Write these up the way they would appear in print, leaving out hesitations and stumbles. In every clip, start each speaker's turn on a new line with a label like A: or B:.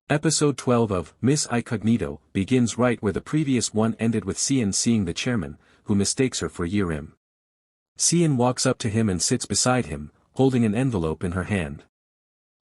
A: Episode 12 of Miss Icognito begins right where the previous one ended with Cian seeing the chairman, who mistakes her for Yirim. Cian walks up to him and sits beside him, holding an envelope in her hand.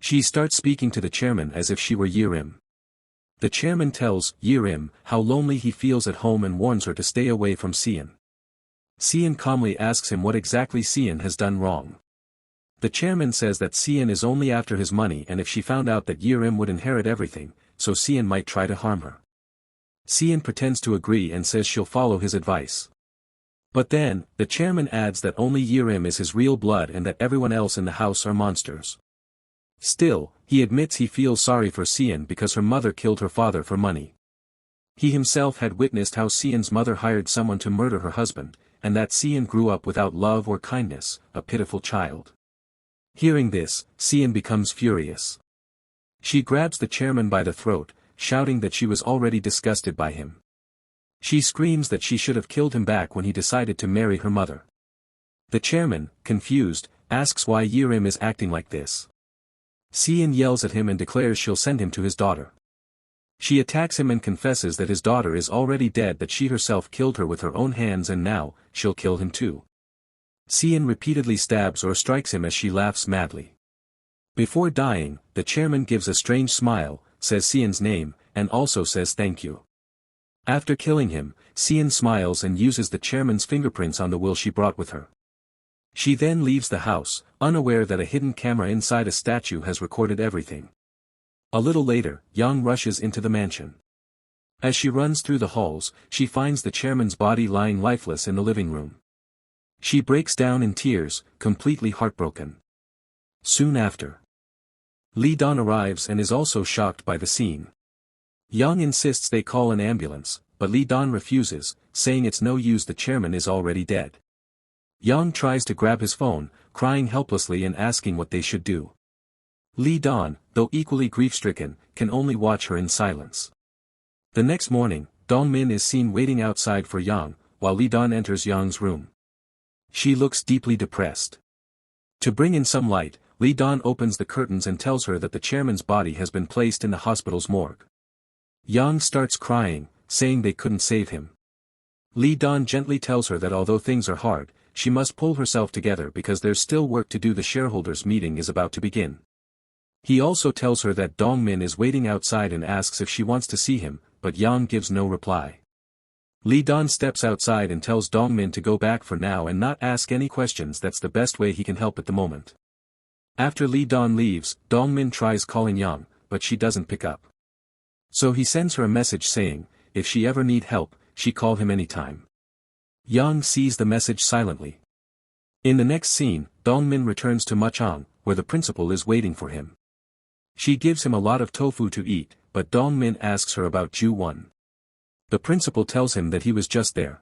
A: She starts speaking to the chairman as if she were Yirim. The chairman tells Yirim how lonely he feels at home and warns her to stay away from Cian. Cian calmly asks him what exactly Cian has done wrong. The chairman says that Cian is only after his money, and if she found out that Yirim would inherit everything, so Cian might try to harm her. Cian pretends to agree and says she'll follow his advice. But then, the chairman adds that only Yirim is his real blood and that everyone else in the house are monsters. Still, he admits he feels sorry for Cian because her mother killed her father for money. He himself had witnessed how Cian's mother hired someone to murder her husband, and that Cian grew up without love or kindness, a pitiful child. Hearing this, Cian becomes furious. She grabs the chairman by the throat, shouting that she was already disgusted by him. She screams that she should have killed him back when he decided to marry her mother. The chairman, confused, asks why Yirim is acting like this. Cian yells at him and declares she'll send him to his daughter. She attacks him and confesses that his daughter is already dead, that she herself killed her with her own hands, and now, she'll kill him too. Cian repeatedly stabs or strikes him as she laughs madly. Before dying, the chairman gives a strange smile, says Cian's name, and also says thank you. After killing him, Cian smiles and uses the chairman's fingerprints on the will she brought with her. She then leaves the house, unaware that a hidden camera inside a statue has recorded everything. A little later, Yang rushes into the mansion. As she runs through the halls, she finds the chairman's body lying lifeless in the living room. She breaks down in tears, completely heartbroken. Soon after, Li Dan arrives and is also shocked by the scene. Yang insists they call an ambulance, but Li Dan refuses, saying it's no use, the chairman is already dead. Yang tries to grab his phone, crying helplessly and asking what they should do. Li Dan, though equally grief-stricken, can only watch her in silence. The next morning, Dongmin is seen waiting outside for Yang, while Li Dan enters Yang's room. She looks deeply depressed. To bring in some light, Li Dan opens the curtains and tells her that the chairman's body has been placed in the hospital's morgue. Yang starts crying, saying they couldn't save him. Li Dan gently tells her that although things are hard, she must pull herself together because there's still work to do. The shareholders' meeting is about to begin. He also tells her that Dongmin is waiting outside and asks if she wants to see him, but Yang gives no reply. Li Dan steps outside and tells Dongmin to go back for now and not ask any questions. That's the best way he can help at the moment. After Li Dan leaves, Dongmin tries calling Yang, but she doesn't pick up. So he sends her a message saying, if she ever need help, she call him anytime. Yang sees the message silently. In the next scene, Dongmin returns to Machang, where the principal is waiting for him. She gives him a lot of tofu to eat, but Dongmin asks her about Ju-won. The principal tells him that he was just there.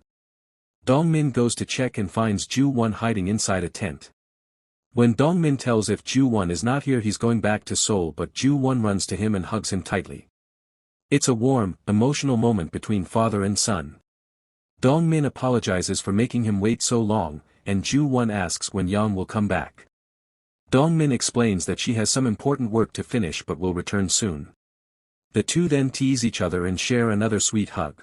A: Dongmin goes to check and finds Ju-won hiding inside a tent. When Dongmin tells if Ju-won is not here he's going back to Seoul, but Ju-won runs to him and hugs him tightly. It's a warm, emotional moment between father and son. Dongmin apologizes for making him wait so long, and Ju-won asks when Yang will come back. Dongmin explains that she has some important work to finish but will return soon. The two then tease each other and share another sweet hug.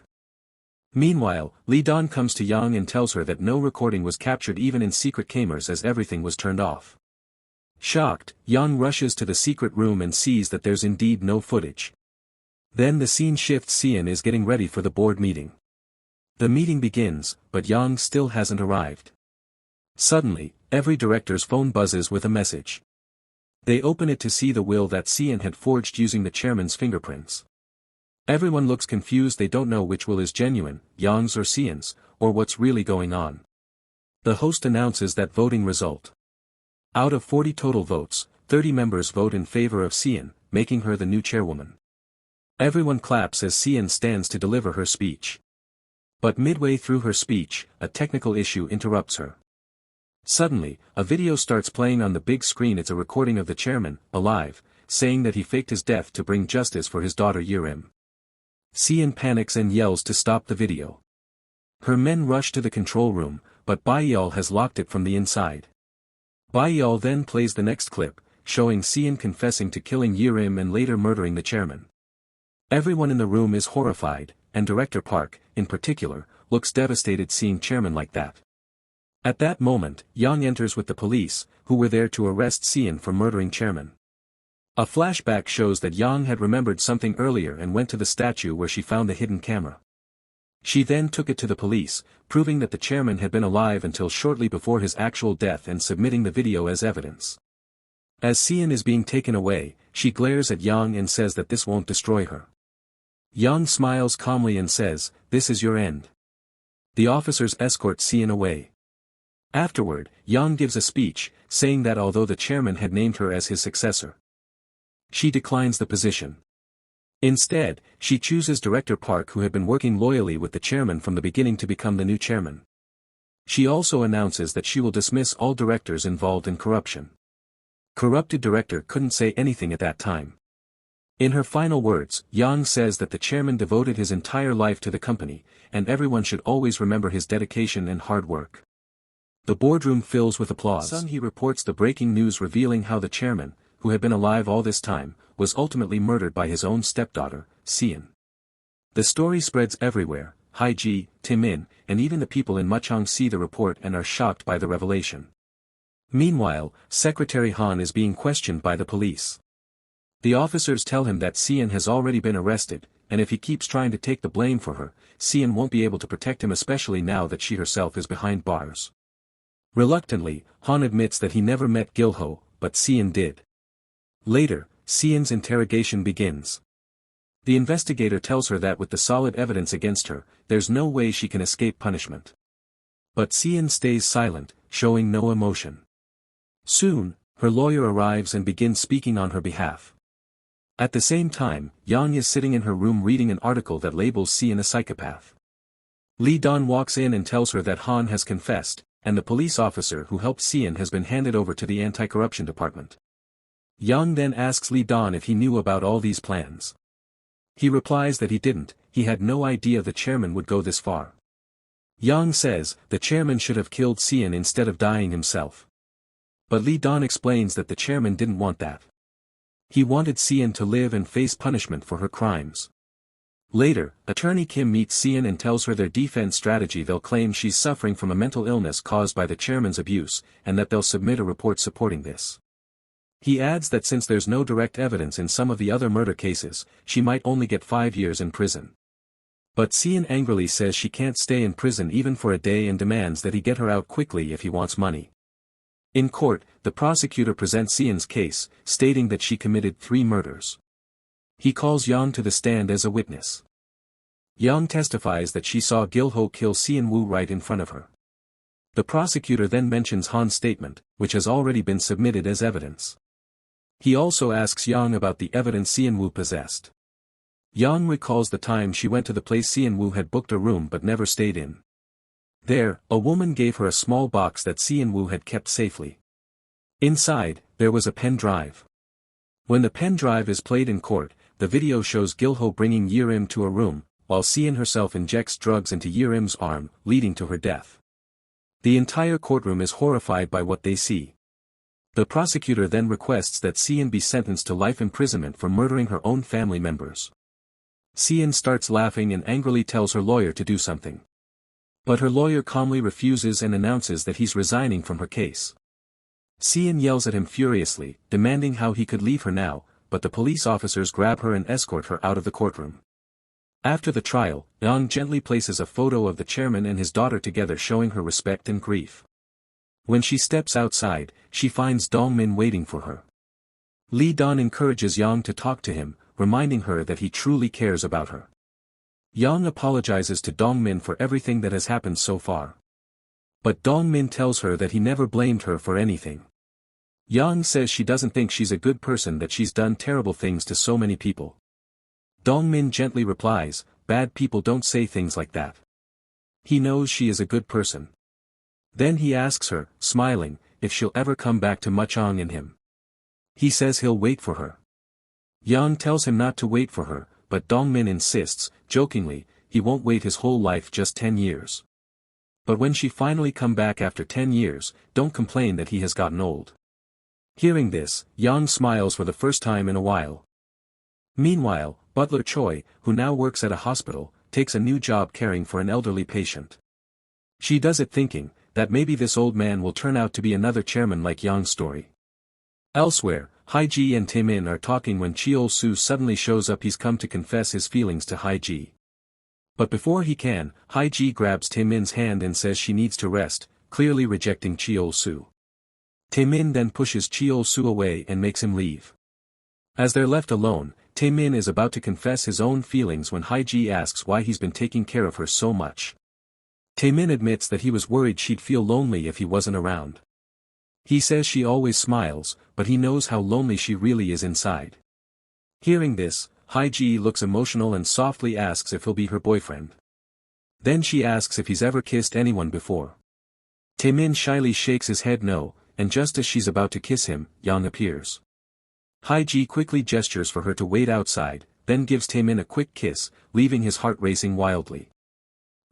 A: Meanwhile, Li Dan comes to Yang and tells her that no recording was captured even in secret cameras as everything was turned off. Shocked, Yang rushes to the secret room and sees that there's indeed no footage. Then the scene shifts. Cian is getting ready for the board meeting. The meeting begins, but Yang still hasn't arrived. Suddenly, every director's phone buzzes with a message. They open it to see the will that Cian had forged using the chairman's fingerprints. Everyone looks confused. They don't know which will is genuine, Yang's or Cian's, or what's really going on. The host announces that voting result. Out of 40 total votes, 30 members vote in favor of Cian, making her the new chairwoman. Everyone claps as Cian stands to deliver her speech. But midway through her speech, a technical issue interrupts her. Suddenly, a video starts playing on the big screen. It's a recording of the chairman, alive, saying that he faked his death to bring justice for his daughter Yirim. Cian panics and yells to stop the video. Her men rush to the control room, but Baiyal has locked it from the inside. Baiyal then plays the next clip, showing Cian confessing to killing Yirim and later murdering the chairman. Everyone in the room is horrified, and Director Park, in particular, looks devastated seeing Chairman like that. At that moment, Yang enters with the police, who were there to arrest Cian for murdering Chairman. A flashback shows that Yang had remembered something earlier and went to the statue where she found the hidden camera. She then took it to the police, proving that the chairman had been alive until shortly before his actual death and submitting the video as evidence. As Cian is being taken away, she glares at Yang and says that this won't destroy her. Yang smiles calmly and says, "This is your end." The officers escort Cian away. Afterward, Yang gives a speech, saying that although the chairman had named her as his successor, she declines the position. Instead, she chooses Director Park, who had been working loyally with the chairman from the beginning, to become the new chairman. She also announces that she will dismiss all directors involved in corruption. Corrupted director couldn't say anything at that time. In her final words, Yang says that the chairman devoted his entire life to the company, and everyone should always remember his dedication and hard work. The boardroom fills with applause. Sun-hee reports the breaking news revealing how the chairman, who had been alive all this time, was ultimately murdered by his own stepdaughter, Cian. The story spreads everywhere. Haiji, Taemin, and even the people in Muchang see the report and are shocked by the revelation. Meanwhile, Secretary Han is being questioned by the police. The officers tell him that Cian has already been arrested, and if he keeps trying to take the blame for her, Cian won't be able to protect him, especially now that she herself is behind bars. Reluctantly, Han admits that he never met Gilho, but Cian did. Later, Cian's interrogation begins. The investigator tells her that with the solid evidence against her, there's no way she can escape punishment. But Cian stays silent, showing no emotion. Soon, her lawyer arrives and begins speaking on her behalf. At the same time, Yang is sitting in her room reading an article that labels Cian a psychopath. Lee Dan walks in and tells her that Han has confessed, and the police officer who helped Cian has been handed over to the anti-corruption department. Yang then asks Lee Dan if he knew about all these plans. He replies that he didn't, he had no idea the chairman would go this far. Yang says, the chairman should have killed Cian instead of dying himself. But Lee Dan explains that the chairman didn't want that. He wanted Cian to live and face punishment for her crimes. Later, Attorney Kim meets Cian and tells her their defense strategy. They'll claim she's suffering from a mental illness caused by the chairman's abuse, and that they'll submit a report supporting this. He adds that since there's no direct evidence in some of the other murder cases, she might only get 5 years in prison. But Cian angrily says she can't stay in prison even for a day and demands that he get her out quickly if he wants money. In court, the prosecutor presents Cian's case, stating that she committed 3 murders. He calls Yang to the stand as a witness. Yang testifies that she saw Gilho kill Cian Wu right in front of her. The prosecutor then mentions Han's statement, which has already been submitted as evidence. He also asks Yang about the evidence Cian Wu possessed. Yang recalls the time she went to the place Cian Wu had booked a room but never stayed in. There, a woman gave her a small box that Cian Wu had kept safely. Inside, there was a pen drive. When the pen drive is played in court, the video shows Gilho bringing Yerim to a room, while Cian herself injects drugs into Yerim's arm, leading to her death. The entire courtroom is horrified by what they see. The prosecutor then requests that Cian be sentenced to life imprisonment for murdering her own family members. Cian starts laughing and angrily tells her lawyer to do something. But her lawyer calmly refuses and announces that he's resigning from her case. Cian yells at him furiously, demanding how he could leave her now, but the police officers grab her and escort her out of the courtroom. After the trial, Yang gently places a photo of the chairman and his daughter together, showing her respect and grief. When she steps outside, she finds Dongmin waiting for her. Lee Dan encourages Yang to talk to him, reminding her that he truly cares about her. Yang apologizes to Dongmin for everything that has happened so far. But Dongmin tells her that he never blamed her for anything. Yang says she doesn't think she's a good person, that she's done terrible things to so many people. Dongmin gently replies, bad people don't say things like that. He knows she is a good person. Then he asks her, smiling, if she'll ever come back to Muchang and him. He says he'll wait for her. Yang tells him not to wait for her, but Dongmin insists, jokingly, he won't wait his whole life, just 10 years. But when she finally come back after 10 years, don't complain that he has gotten old. Hearing this, Yang smiles for the first time in a while. Meanwhile, Butler Choi, who now works at a hospital, takes a new job caring for an elderly patient. She does it thinking that maybe this old man will turn out to be another chairman like Yang's story. Elsewhere, Haiji and Taemin are talking when Cheol-soo suddenly shows up. He's come to confess his feelings to Haiji. But before he can, Haiji grabs Taemin's hand and says she needs to rest, clearly rejecting Cheol-soo. Taemin then pushes Cheol-soo away and makes him leave. As they're left alone, Taemin is about to confess his own feelings when Haiji asks why he's been taking care of her so much. Taemin admits that he was worried she'd feel lonely if he wasn't around. He says she always smiles, but he knows how lonely she really is inside. Hearing this, Haiji looks emotional and softly asks if he'll be her boyfriend. Then she asks if he's ever kissed anyone before. Taemin shyly shakes his head no, and just as she's about to kiss him, Yang appears. Haiji quickly gestures for her to wait outside, then gives Taemin a quick kiss, leaving his heart racing wildly.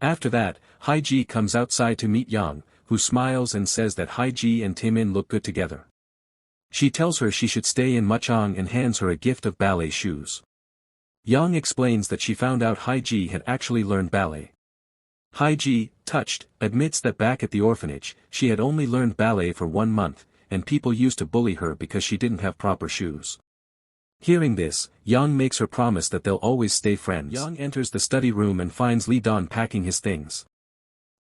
A: After that, Haiji comes outside to meet Yang, who smiles and says that Haiji and Taemin look good together. She tells her she should stay in Machang and hands her a gift of ballet shoes. Yang explains that she found out Haiji had actually learned ballet. Haiji, touched, admits that back at the orphanage, she had only learned ballet for 1 month, and people used to bully her because she didn't have proper shoes. Hearing this, Yang makes her promise that they'll always stay friends. Yang enters the study room and finds Lee Don packing his things.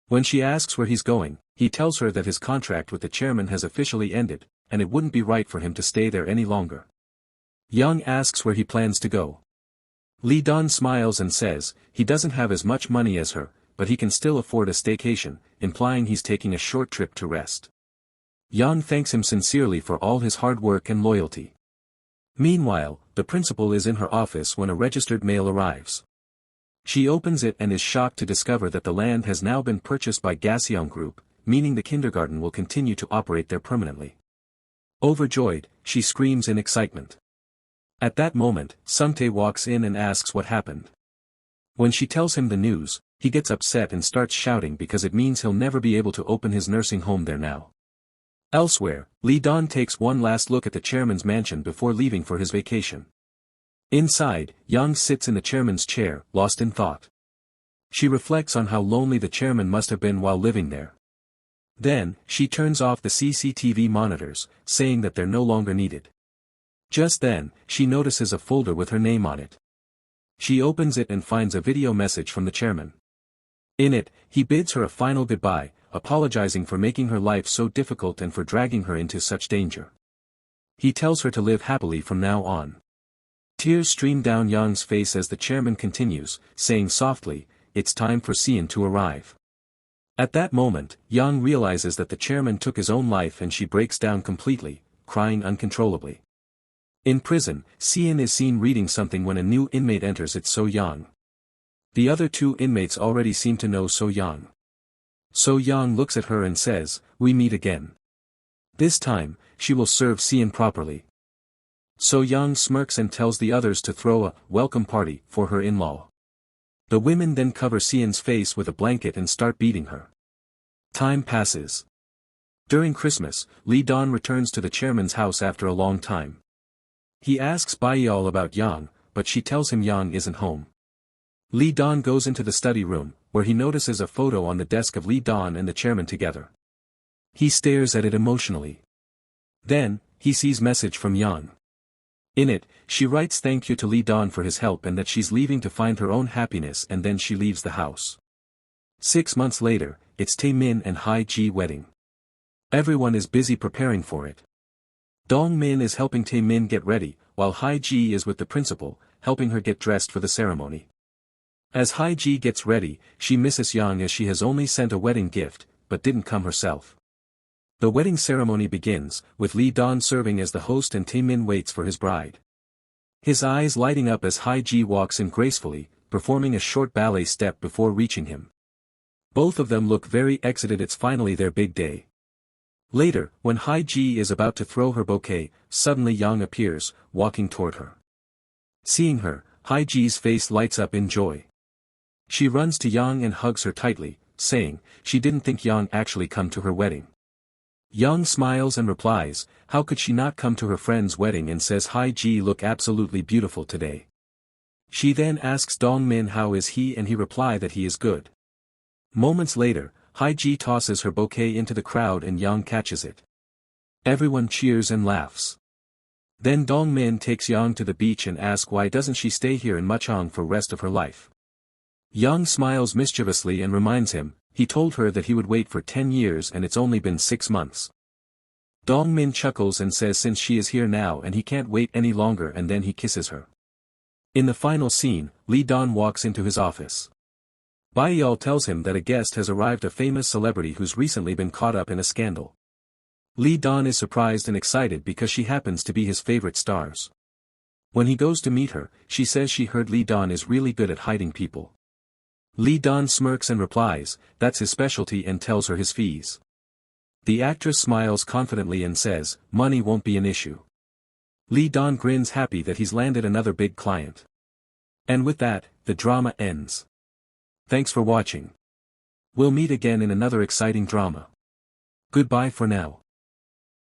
A: When she asks where he's going, he tells her that his contract with the chairman has officially ended, and it wouldn't be right for him to stay there any longer. Yang asks where he plans to go. Lee Don smiles and says, he doesn't have as much money as her, but he can still afford a staycation, implying he's taking a short trip to rest. Yang thanks him sincerely for all his hard work and loyalty. Meanwhile, the principal is in her office when a registered mail arrives. She opens it and is shocked to discover that the land has now been purchased by Gaseong Group, meaning the kindergarten will continue to operate there permanently. Overjoyed, she screams in excitement. At that moment, Sungtae walks in and asks what happened. When she tells him the news, he gets upset and starts shouting because it means he'll never be able to open his nursing home there now. Elsewhere, Lee Don takes one last look at the chairman's mansion before leaving for his vacation. Inside, Yang sits in the chairman's chair, lost in thought. She reflects on how lonely the chairman must have been while living there. Then, she turns off the CCTV monitors, saying that they're no longer needed. Just then, she notices a folder with her name on it. She opens it and finds a video message from the chairman. In it, he bids her a final goodbye, apologizing for making her life so difficult and for dragging her into such danger. He tells her to live happily from now on. Tears stream down Yang's face as the chairman continues, saying softly, it's time for Sian to arrive. At that moment, Yang realizes that the chairman took his own life and she breaks down completely, crying uncontrollably. In prison, Sian is seen reading something when a new inmate enters. It's So Yang. The other 2 inmates already seem to know So Yang. So Yang looks at her and says, we meet again. This time, she will serve Sian properly. So Yang smirks and tells the others to throw a welcome party for her in-law. The women then cover Sian's face with a blanket and start beating her. Time passes. During Christmas, Lee Don returns to the chairman's house after a long time. He asks Baiyal about Yang, but she tells him Yang isn't home. Lee Don goes into the study room, where he notices a photo on the desk of Lee Don and the chairman together. He stares at it emotionally. Then, he sees a message from Yang. In it, she writes thank you to Lee Don for his help and that she's leaving to find her own happiness, and then she leaves the house. 6 months later, it's Taemin and Haiji wedding. Everyone is busy preparing for it. Dong Min is helping Taemin get ready, while Haiji is with the principal, helping her get dressed for the ceremony. As Haiji gets ready, she misses Yang as she has only sent a wedding gift, but didn't come herself. The wedding ceremony begins, with Lee Don serving as the host and Taemin waits for his bride. His eyes lighting up as Haiji walks in gracefully, performing a short ballet step before reaching him. Both of them look very excited. It's finally their big day. Later, when Haiji is about to throw her bouquet, suddenly Yang appears, walking toward her. Seeing her, Haiji's face lights up in joy. She runs to Yang and hugs her tightly, saying, she didn't think Yang actually come to her wedding. Yang smiles and replies, how could she not come to her friend's wedding, and says Haiji look absolutely beautiful today. She then asks Dong Min how is he and he reply that he is good. Moments later, Haiji tosses her bouquet into the crowd and Yang catches it. Everyone cheers and laughs. Then Dong Min takes Yang to the beach and asks why doesn't she stay here in Muchang for rest of her life. Yang smiles mischievously and reminds him, he told her that he would wait for 10 years and it's only been 6 months. Dong Min chuckles and says since she is here now and he can't wait any longer and then he kisses her. In the final scene, Lee Dan walks into his office. Baiyal tells him that a guest has arrived, a famous celebrity who's recently been caught up in a scandal. Lee Dan is surprised and excited because she happens to be his favorite stars. When he goes to meet her, she says she heard Lee Dan is really good at hiding people. Lee Dan smirks and replies, that's his specialty and tells her his fees. The actress smiles confidently and says, money won't be an issue. Lee Dan grins happy that he's landed another big client. And with that, the drama ends. Thanks for watching. We'll meet again in another exciting drama. Goodbye for now.